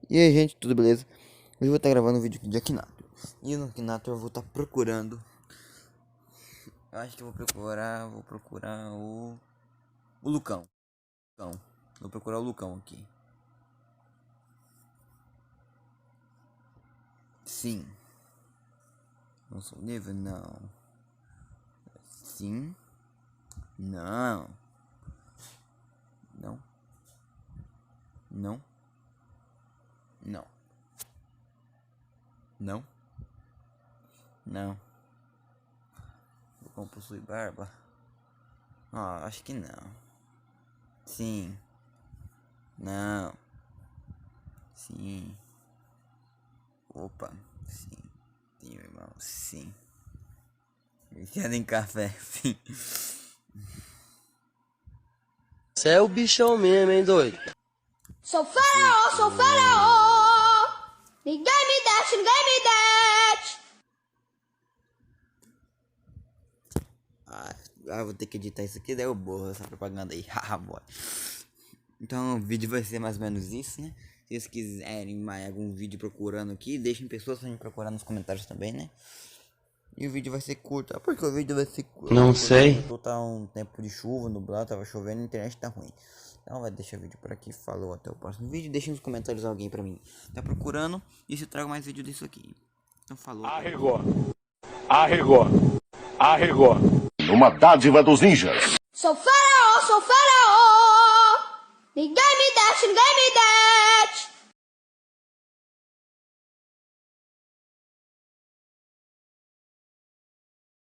E aí, gente, tudo beleza? Hoje eu vou estar gravando um vídeo aqui de Akinator. E no Akinator eu vou estar procurando. Eu acho que eu vou procurar o Lucão. Vou procurar o Lucão aqui. Sim. Não sou nível? Não. Sim. Não. Não. Não. Não. Não. Não. Lucão possui barba? Ah, acho que não. Sim. Não. Sim. Opa. Sim. Sim, meu irmão. Sim. Viciado em café. Sim. Cê é o bichão mesmo, hein, doido? Sou faraó, sou faraó. Ninguém me deixa, ninguém me deixa. Vou ter que editar isso aqui, daí eu borro essa propaganda aí. Haha, boy. Então o vídeo vai ser mais ou menos isso, né? Se vocês quiserem mais algum vídeo procurando aqui, deixem pessoas pra me procurar nos comentários também, né? E o vídeo vai ser curto. Porque o vídeo vai ser curto. Não sei. Tá um tempo de chuva, nublado, tava chovendo, a internet tá ruim. Então vai deixar o vídeo por aqui. Falou, até o próximo vídeo. Deixem nos comentários alguém pra mim tá procurando. E se eu trago mais vídeo disso aqui. Então falou. Arregou. Arregou. Arregou. Uma dádiva dos ninjas. Sou faraó, sou faraó. Ninguém me deixa, ninguém me deixa.